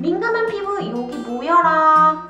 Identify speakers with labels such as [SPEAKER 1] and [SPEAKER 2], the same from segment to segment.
[SPEAKER 1] 민감한 피부 여기 모여라.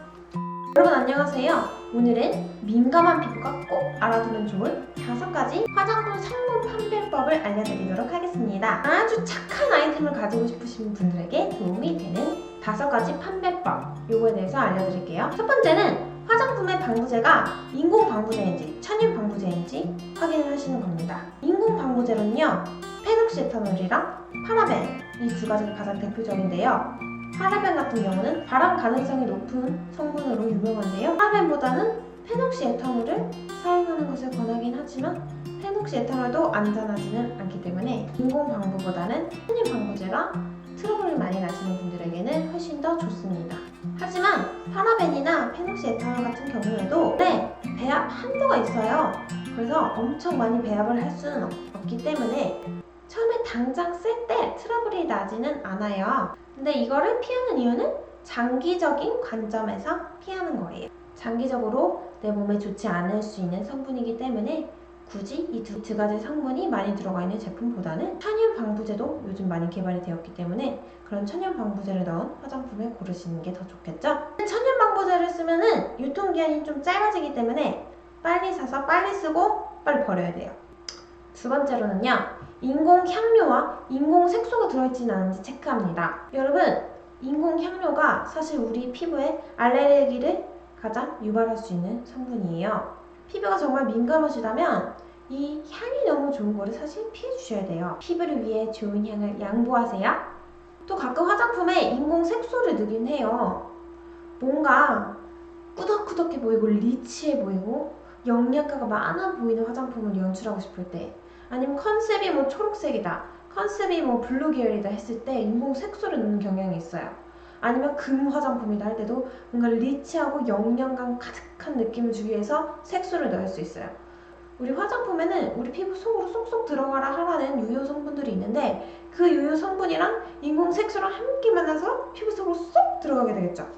[SPEAKER 1] 여러분 안녕하세요. 오늘은 민감한 피부가 꼭 알아두면 좋은 5가지 화장품 성분 판별법을 알려드리도록 하겠습니다. 아주 착한 아이템을 가지고 싶으신 분들에게 도움이 되는 5가지 판별법, 요거에 대해서 알려드릴게요. 첫 번째는 화장품의 방부제가 인공 방부제인지 천연 방부제인지 확인을 하시는 겁니다. 인공 방부제로는요, 페녹시에탄올이랑 파라벤, 이 2가지가 가장 대표적인데요. 파라벤 같은 경우는 발암 가능성이 높은 성분으로 유명한데요. 파라벤보다는 페녹시에탄올을 사용하는 것을 권하긴 하지만 페녹시에탄올도 안전하지는 않기 때문에 인공 방부보다는 천연 방부제가 트러블이 많이 나시는 분들에게는 훨씬 더 좋습니다. 하지만 파라벤이나 페녹시에탄올 같은 경우에도 배합 한도가 있어요. 그래서 엄청 많이 배합을 할 수는 없기 때문에 처음에 당장 쓸 때 트러블이 나지는 않아요. 근데 이거를 피하는 이유는 장기적인 관점에서 피하는 거예요. 장기적으로 내 몸에 좋지 않을 수 있는 성분이기 때문에 굳이 이 두 가지 성분이 많이 들어가 있는 제품보다는 천연 방부제도 요즘 많이 개발이 되었기 때문에 그런 천연 방부제를 넣은 화장품을 고르시는 게 더 좋겠죠? 천연 방부제를 쓰면은 유통기한이 좀 짧아지기 때문에 빨리 사서 빨리 쓰고 빨리 버려야 돼요. 두 번째로는요, 인공 향료와 인공 색소가 들어있지는 않은지 체크합니다. 여러분, 인공 향료가 사실 우리 피부에 알레르기를 가장 유발할 수 있는 성분이에요. 피부가 정말 민감하시다면 이 향이 너무 좋은 거를 사실 피해 주셔야 돼요. 피부를 위해 좋은 향을 양보하세요. 또 가끔 화장품에 인공 색소를 넣긴 해요. 뭔가 꾸덕꾸덕해 보이고 리치해 보이고 영양가가 많아 보이는 화장품을 연출하고 싶을 때, 아니면 컨셉이 뭐 초록색이다, 컨셉이 뭐 블루 계열이다 했을 때 인공 색소를 넣는 경향이 있어요. 아니면 금 화장품이다 할 때도 뭔가 리치하고 영양감 가득한 느낌을 주기 위해서 색소를 넣을 수 있어요. 우리 화장품에는 우리 피부 속으로 쏙쏙 들어가라 하라는 유효 성분들이 있는데 그 유효 성분이랑 인공 색소랑 함께 만나서 피부 속으로 쏙 들어가게 되겠죠.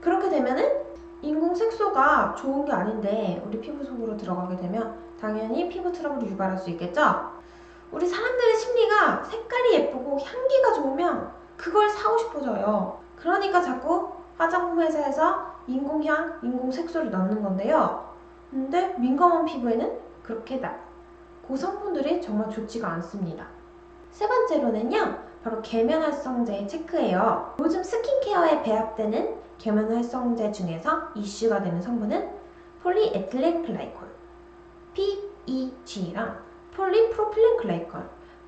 [SPEAKER 1] 그렇게 되면은 인공 색소가 좋은 게 아닌데 우리 피부 속으로 들어가게 되면 당연히 피부 트러블을 유발할 수 있겠죠. 우리 사람들의 심리가 색깔이 예쁘고 향기가 좋으면 그걸 사고 싶어져요. 그러니까 자꾸 화장품 회사에서 인공향, 인공 색소를 넣는 건데요. 근데 민감한 피부에는 그렇게 고성분들이 정말 좋지가 않습니다. 세 번째로는요, 바로 계면활성제 체크예요. 요즘 스킨케어에 배합되는 계면활성제 중에서 이슈가 되는 성분은 폴리에틸렌 글라이콜, PEG랑 폴리프로필렌 글라이콜,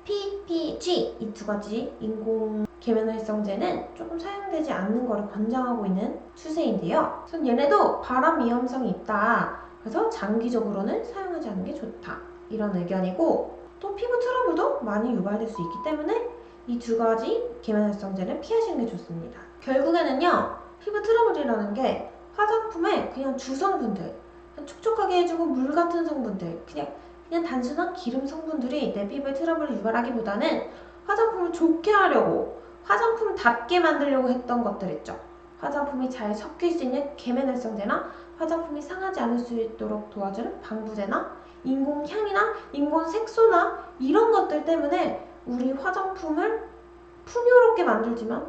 [SPEAKER 1] PPG, 이 2가지 인공 계면활성제는 조금 사용되지 않는 것을 권장하고 있는 추세인데요. 우선 얘네도 발암 위험성이 있다, 그래서 장기적으로는 사용하지 않는 게 좋다, 이런 의견이고, 또 피부 트러블도 많이 유발될 수 있기 때문에 이 2가지 계면활성제는 피하시는 게 좋습니다. 결국에는요, 피부 트러블이라는 게 화장품의 그냥 주성분들, 그냥 촉촉하게 해주고 물 같은 성분들, 그냥 단순한 기름 성분들이 내 피부에 트러블을 유발하기보다는 화장품을 좋게 하려고, 화장품답게 만들려고 했던 것들 있죠. 화장품이 잘 섞일 수 있는 계면활성제나 화장품이 상하지 않을 수 있도록 도와주는 방부제나 인공향이나 인공 색소나 이런 것들 때문에 우리 화장품을 풍요롭게 만들지만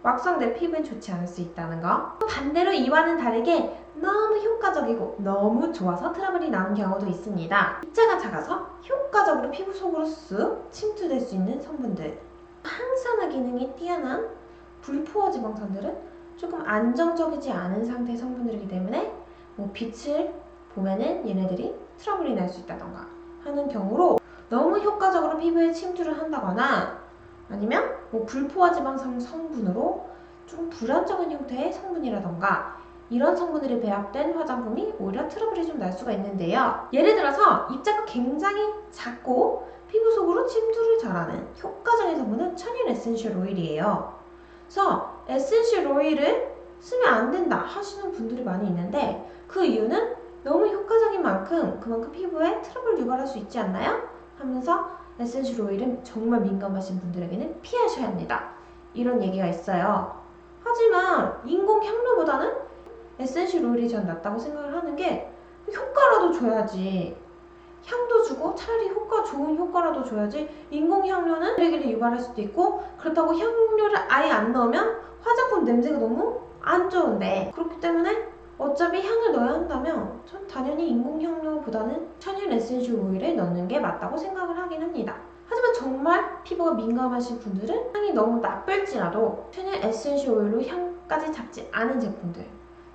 [SPEAKER 1] 막상 내 피부엔 좋지 않을 수 있다는 거. 반대로 이와는 다르게 너무 효과적이고 너무 좋아서 트러블이 나는 경우도 있습니다. 입자가 작아서 효과적으로 피부 속으로 쑥 침투될 수 있는 성분들. 항산화 기능이 뛰어난 불포화 지방산들은 조금 안정적이지 않은 상태의 성분들이기 때문에 뭐 빛을 보면은 얘네들이 트러블이 날 수 있다던가 하는 경우로 너무 효과적으로 피부에 침투를 한다거나, 아니면 뭐 불포화 지방산 성분으로 좀 불안정한 형태의 성분이라던가 이런 성분들이 배합된 화장품이 오히려 트러블이 좀 날 수가 있는데요. 예를 들어서 입자가 굉장히 작고 피부 속으로 침투를 잘하는 효과적인 성분은 천연 에센셜 오일이에요. 그래서 에센셜 오일을 쓰면 안 된다 하시는 분들이 많이 있는데 그 이유는 너무 효과적인 만큼 그만큼 피부에 트러블 유발할 수 있지 않나요? 하면서 에센셜 오일은 정말 민감하신 분들에게는 피하셔야 합니다, 이런 얘기가 있어요. 하지만 인공 향료보다는 에센셜 오일이 전 낫다고 생각을 하는 게, 효과라도 줘야지. 향도 주고 차라리 좋은 효과라도 줘야지. 인공 향료는 알레르기를 유발할 수도 있고, 그렇다고 향료를 아예 안 넣으면 화장품 냄새가 너무 안 좋은데, 그렇기 때문에 어차피 향을 넣어야 한다면 전 당연히 인공향료보다는 천연 에센셜 오일을 넣는 게 맞다고 생각을 하긴 합니다. 하지만 정말 피부가 민감하신 분들은 향이 너무 나쁠지라도 천연 에센셜 오일로 향까지 잡지 않은 제품들,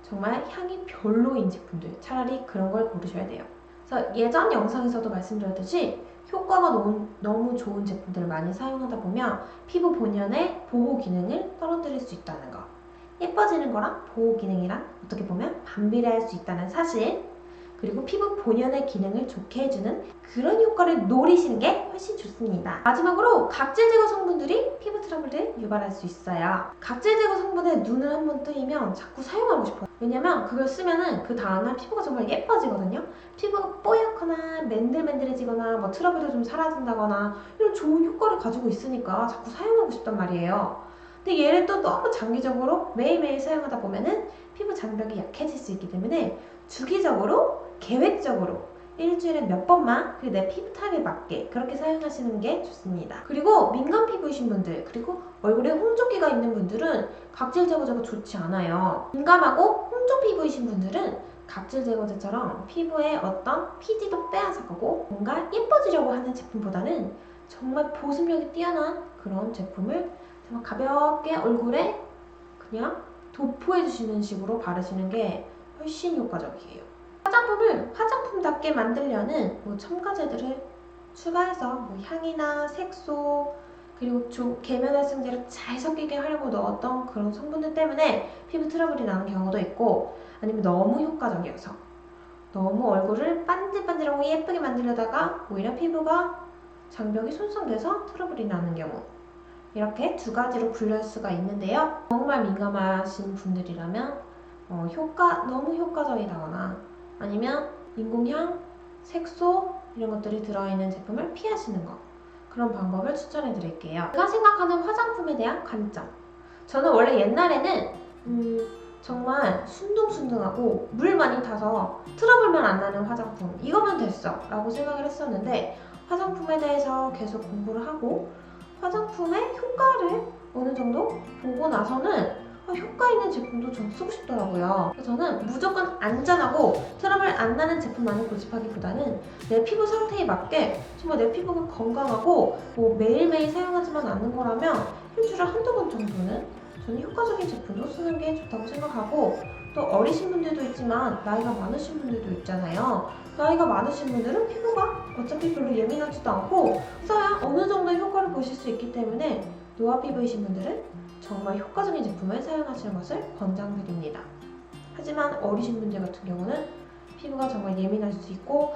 [SPEAKER 1] 정말 향이 별로인 제품들, 차라리 그런 걸 고르셔야 돼요. 그래서 예전 영상에서도 말씀드렸듯이 효과가 너무 좋은 제품들을 많이 사용하다 보면 피부 본연의 보호 기능을 떨어뜨릴 수 있다는 거, 예뻐지는 거랑 보호 기능이랑 어떻게 보면 반비례할 수 있다는 사실, 그리고 피부 본연의 기능을 좋게 해주는 그런 효과를 노리시는 게 훨씬 좋습니다. 마지막으로 각질 제거 성분들이 피부 트러블을 유발할 수 있어요. 각질 제거 성분에 눈을 한번 뜨이면 자꾸 사용하고 싶어요. 왜냐면 그걸 쓰면은 그 다음날 피부가 정말 예뻐지거든요. 피부가 뽀얗거나 맨들맨들해지거나 뭐 트러블도 좀 사라진다거나 이런 좋은 효과를 가지고 있으니까 자꾸 사용하고 싶단 말이에요. 근데 얘를 또 너무 장기적으로 매일매일 사용하다 보면은 피부 장벽이 약해질 수 있기 때문에 주기적으로, 계획적으로 일주일에 몇 번만 내 피부 타입에 맞게 그렇게 사용하시는 게 좋습니다. 그리고 민감 피부이신 분들, 그리고 얼굴에 홍조기가 있는 분들은 각질 제거제가 좋지 않아요. 민감하고 홍조 피부이신 분들은 각질 제거제처럼 피부에 어떤 피지도 빼앗아가고 뭔가 예뻐지려고 하는 제품보다는 정말 보습력이 뛰어난 그런 제품을 정말 가볍게 얼굴에 그냥 도포해주시는 식으로 바르시는 게 훨씬 효과적이에요. 화장품을 화장품답게 만들려는 첨가제들을 추가해서 향이나 색소, 그리고 계면활성제를 잘 섞이게 하려고 넣었던 그런 성분들 때문에 피부 트러블이 나는 경우도 있고, 아니면 너무 효과적이어서 너무 얼굴을 반질반질하고 예쁘게 만들려다가 오히려 피부가 장벽이 손상돼서 트러블이 나는 경우, 이렇게 두 가지로 분류할 수가 있는데요. 정말 민감하신 분들이라면 너무 효과적이다거나 아니면 인공향, 색소 이런 것들이 들어있는 제품을 피하시는 거, 그런 방법을 추천해 드릴게요. 제가 생각하는 화장품에 대한 관점, 저는 원래 옛날에는 정말 순둥순둥하고 물 많이 타서 트러블만 안 나는 화장품, 이거면 됐어 라고 생각을 했었는데, 화장품에 대해서 계속 공부를 하고 화장품의 효과를 어느 정도 보고 나서는 효과 있는 제품도 좀 쓰고 싶더라고요. 그래서 저는 무조건 안전하고 트러블 안 나는 제품만을 고집하기보다는 내 피부 상태에 맞게 정말 내 피부가 건강하고 매일매일 사용하지만 않는 거라면 일주일에 한두 번 정도는 저는 효과적인 제품도 쓰는 게 좋다고 생각하고, 또 어리신 분들도 있지만 나이가 많으신 분들도 있잖아요. 나이가 많으신 분들은 피부가 어차피 별로 예민하지도 않고 써야 어느 정도 효과를 보실 수 있기 때문에 노화 피부이신 분들은 정말 효과적인 제품을 사용하시는 것을 권장드립니다. 하지만 어리신 분들 같은 경우는 피부가 정말 예민할 수 있고,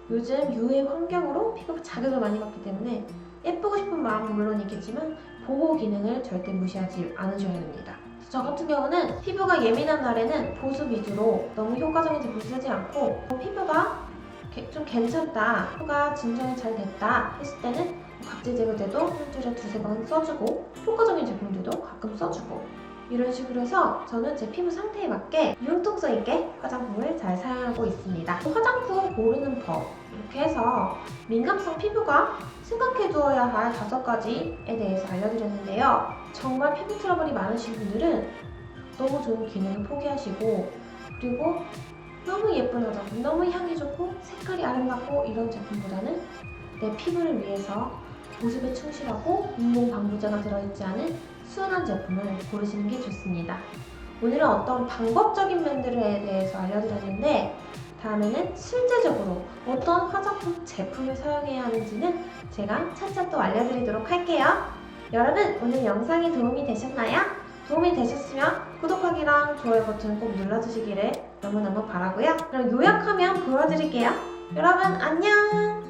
[SPEAKER 1] 요즘 유해 환경으로 피부가 자극을 많이 받기 때문에 예쁘고 싶은 마음은 물론 있겠지만 보호 기능을 절대 무시하지 않으셔야 됩니다. 저 같은 경우는 피부가 예민한 날에는 보습 위주로 너무 효과적인 제품 쓰지 않고, 피부가 좀 괜찮다, 피부가 진정이 잘 됐다 했을 때는 각질 제거제도 일주일에 두세 번 써주고, 효과적인 제품들도 가끔 써주고, 이런 식으로 해서 저는 제 피부 상태에 맞게 융통성 있게 화장품을 잘 사용하고 있습니다. 화장품 고르는 법, 이렇게 해서 민감성 피부가 생각해두어야 할 5가지에 대해서 알려드렸는데요. 정말 피부 트러블이 많으신 분들은 너무 좋은 기능을 포기하시고, 그리고 너무 예쁜 화장품, 너무 향이 좋고 색깔이 아름답고 이런 제품보다는 내 피부를 위해서 보습에 충실하고 인공 방부제가 들어있지 않은 순한 제품을 고르시는 게 좋습니다. 오늘은 어떤 방법적인 면들에 대해서 알려드렸는데, 다음에는 실제적으로 어떤 화장품 제품을 사용해야 하는지는 제가 차차 또 알려드리도록 할게요. 여러분, 오늘 영상이 도움이 되셨나요? 도움이 되셨으면 구독하기랑 좋아요 버튼 꼭 눌러주시기를 너무너무 바라고요. 그럼 요약하면 보여드릴게요. 여러분 안녕!